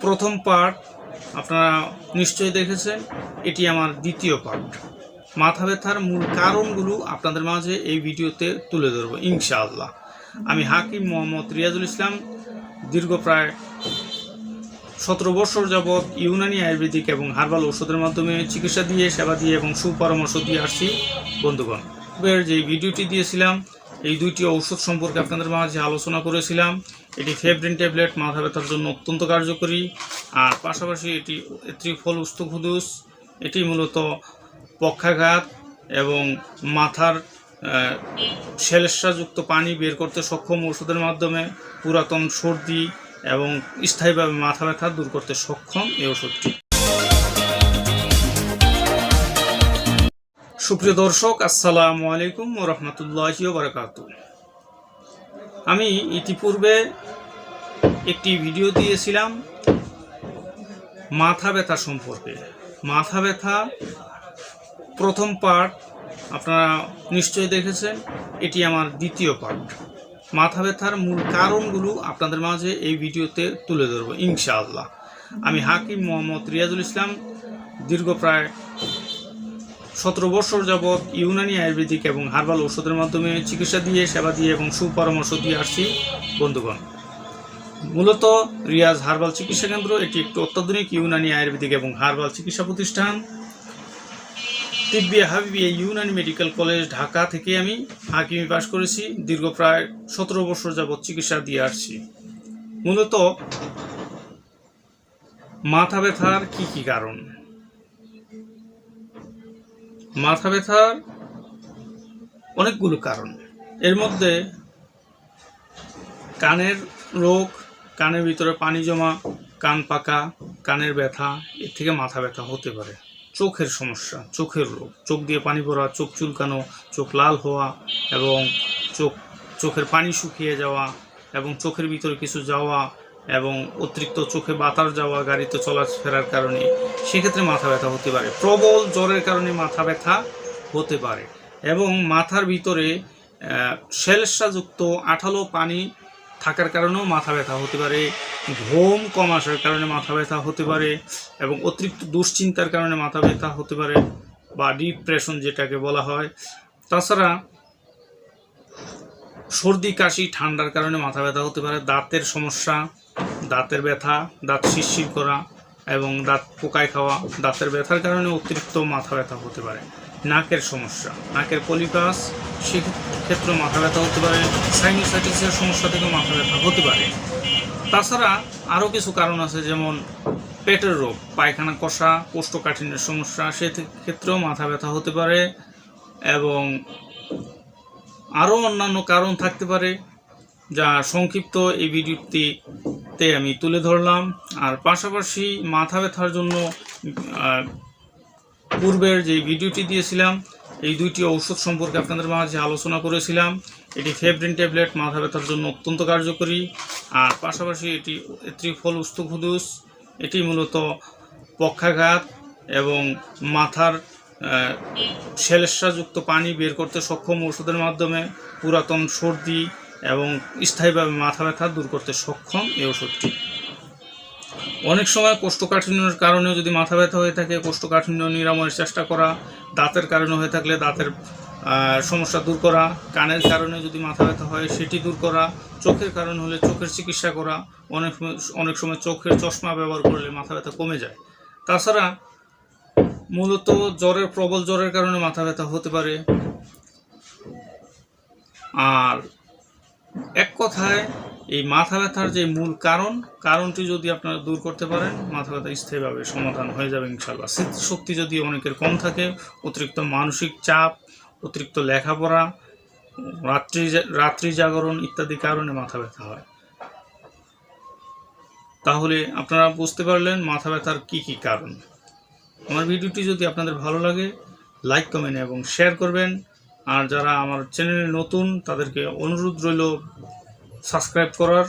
প্রথম পার্ট আপনারা নিশ্চয়ই দেখেছেন। এটি আমার দ্বিতীয় পার্ট। মাথা ব্যথার মূল কারণগুলো আপনাদের মাঝে এই ভিডিওতে তুলে ধরব ইনশাআল্লাহ। আমি হাকিম মোহাম্মদ রিয়াজুল ইসলাম। দীর্ঘ প্রায় 17 বছর যাবৎ ইউনানি আয়ুর্বেদিক এবং হার্বাল ঔষধের মাধ্যমে চিকিৎসা দিয়ে, সেবা দিয়ে এবং সুপরামর্শ দিয়ে আসছি। বন্ধুগণ, যে ভিডিওটি দিয়েছিলাম এই দুইটি ঔষধ সম্পর্কে আপনাদের মাঝে আলোচনা করেছিলাম। এটি ফেব্রিন ট্যাবলেট মাথা ব্যথার জন্য অত্যন্ত কার্যকরী, আর পাশাপাশি এটি ত্রিফল উস্তুখুদুস। এটি মূলত পক্ষাঘাত এবং মাথার শ্লেষ্মাযুক্ত পানি বের করতে সক্ষম ঔষধের মাধ্যমে পুরাতন সর্দি এবং স্থায়ীভাবে মাথা ব্যথা দূর করতে সক্ষম এই ওষুধটি। সুপ্রিয় দর্শক, আসসালামু আলাইকুম ওয়া রাহমাতুল্লাহি ওয়া বারাকাতুহু। আমি ইতিপূর্বে একটি ভিডিও দিয়েছিলাম মাথা ব্যথা সম্পর্কে। মাথা ব্যথা প্রথম পার্ট আপনারা নিশ্চয়ই দেখেছেন। এটি আমার দ্বিতীয় পার্ট। মাথা ব্যথার মূল কারণগুলো আপনাদের মাঝে এই ভিডিওতে তুলে ধরব ইনশাআল্লাহ। আমি হাকিম মোহাম্মদ রিয়াজুল ইসলাম। দীর্ঘ প্রায় 17 বছর যাবৎ ইউনানি আয়ুর্বেদিক এবং হার্বাল ঔষধের মাধ্যমে চিকিৎসা দিয়ে, সেবা দিয়ে এবং সুপরামর্শ দিয়ে আসছি। বন্ধুগণ, মূলত রিয়াজ হার্বাল চিকিৎসা কেন্দ্র এটি একটি অত্যাধুনিক ইউনানি আয়ুর্বেদিক এবং হার্বাল চিকিৎসা প্রতিষ্ঠান। তিব্বিয়া হাবিবিয়া ইউনানি মেডিকেল কলেজ ঢাকা থেকে আমি হাকিমি পাশ করেছি। দীর্ঘ প্রায় 17 বছর যাবৎ চিকিৎসা দিয়ে আসছি। মূলত মাথা ব্যথার কি কারণ? মাথা ব্যথার অনেকগুলো কারণ। এর মধ্যে কানের রোগ, কানের ভিতরে পানি জমা, কান পাকা, কানের ব্যথা, এর থেকে মাথা ব্যথা হতে পারে। চোখের সমস্যা, চোখের রোগ, চোখ দিয়ে পানি পড়া, চোখ চুলকানো, চোখ লাল হওয়া এবং চোখের পানি শুকিয়ে যাওয়া এবং চোখের ভিতরে কিছু যাওয়া এবং অতিরিক্ত চোখে বাতাস যাওয়া গাড়িতে চলাফেরার কারণে, সেক্ষেত্রে মাথা ব্যথা হতে পারে। প্রবল জ্বরের কারণে মাথা ব্যথা হতে পারে এবং মাথার ভিতরে শ্লেষ্মাযুক্ত আঠালো পানি থাকার কারণেও মাথা ব্যথা হতে পারে। ঘুম কম আসার কারণে মাথা ব্যথা হতে পারে এবং অতিরিক্ত দুশ্চিন্তার কারণে মাথা ব্যথা হতে পারে, বা ডিপ্রেশন যেটাকে বলা হয়। তাছাড়া সর্দি কাশি ঠান্ডার কারণে মাথা ব্যথা হতে পারে। দাঁতের সমস্যা, দাঁতের ব্যথা, দাঁত শিরশির করা এবং দাঁত পোকায় খাওয়া, দাঁতের ব্যথার কারণে অতিরিক্ত মাথা ব্যথা হতে পারে। নাকের সমস্যা, নাকের পলিপাস, সেক্ষেত্রে মাথা ব্যথা হতে পারে। সাইনোসাইটিসের সমস্যা থেকে মাথা ব্যথা হতে পারে। তাছাড়া আরও কিছু কারণ আছে, যেমন পেটের রোগ, পায়খানা কষা, কোষ্ঠকাঠিন্যের সমস্যা, সেক্ষেত্রেও মাথা ব্যথা হতে পারে এবং আরও অন্যান্য কারণ থাকতে পারে, যা সংক্ষিপ্ত এই ভিডিওটিতে আমি তুলে ধরলাম। আর পাশাপাশি মাথা ব্যথার জন্য পূর্বের যে ভিডিওটি দিয়েছিলাম এই দুইটি ঔষধ সম্পর্কে আপনাদের মাঝে আলোচনা করেছিলাম। এটি ফেব্রিন ট্যাবলেট মাথা ব্যথার জন্য অত্যন্ত কার্যকরী, আর পাশাপাশি এটি ত্রিফল উস্তুখুদুস। এটি মূলত পক্ষাঘাত এবং মাথার শ্লেষ্মাযুক্ত পানি বের করতে সক্ষম ঔষধের মাধ্যমে পুরাতন সর্দি এবং স্থায়ীভাবে মাথা ব্যথা দূর করতে সক্ষম এই ওষুধটি। অনেক সময় কোষ্ঠকাঠিন্যের কারণেও যদি মাথা ব্যথা হয়ে থাকে, কোষ্ঠকাঠিন্য নিরাময়ের চেষ্টা করা। দাঁতের কারণে হয়ে থাকলে দাঁতের সমস্যা দূর করা। কানের কারণে যদি মাথা ব্যথা হয় সেটি দূর করা। চোখের কারণ হলে চোখের চিকিৎসা করা। অনেক সময় চোখের চশমা ব্যবহার করলে মাথা ব্যথা কমে যায়। তাছাড়া মূলত প্রবল জ্বরের কারণে মাথা ব্যথা হতে পারে। আর এক কথায় এই মাথা ব্যথার যে মূল কারণটি যদি আপনারা দূর করতে পারেন, মাথা ব্যথা স্থায়ীভাবে সমাধান হয়ে যাবে ইনশাআল্লাহ। স্মৃতিশক্তি যদি অনেকের কম থাকে, অতিরিক্ত মানসিক চাপ, অতিরিক্ত লেখাপড়া, রাত্রি জাগরণ ইত্যাদি কারণে মাথা ব্যথা হয়। তাহলে আপনারা বুঝতে পারলেন মাথা ব্যথার কি কারণ। আমার ভিডিওটি যদি আপনাদের ভালো লাগে, লাইক, কমেন্ট এবং শেয়ার করবেন। আর যারা আমার চ্যানেলে নতুন, তাদেরকে অনুরোধ রইল সাবস্ক্রাইব করার।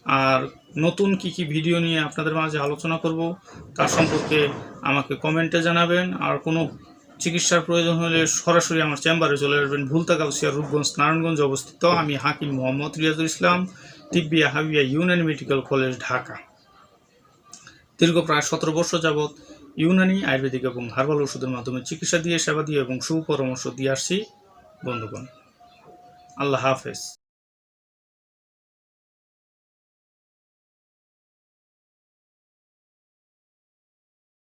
আর নতুন কি ভিডিও নিয়ে আপনাদের মাঝে আলোচনা করব তার সম্পর্কে আমাকে কমেন্টে জানাবেন। আর কোনো চিকিৎসার প্রয়োজন হলে সরাসরি আমার চেম্বারে চলে আসবেন। ভুলতা কাউসিয়া, রূপগঞ্জ, নারায়ণগঞ্জ অবস্থিত। আমি হাকিম মোহাম্মদ রিয়াজুল ইসলাম, তিব্বিয়া হাবিয়া ইউনানি মেডিকেল কলেজ, ঢাকা। দীর্ঘ প্রায় 17 বছর যাবৎ ইউনানি, আয়ুর্বেদিক এবং হার্বাল ওষুধের মাধ্যমে চিকিৎসা দিয়ে, সেবা দিয়ে এবং সুপরামর্শ দিয়ে আসছি বন্ধুগণ। আল্লাহ হাফেজ।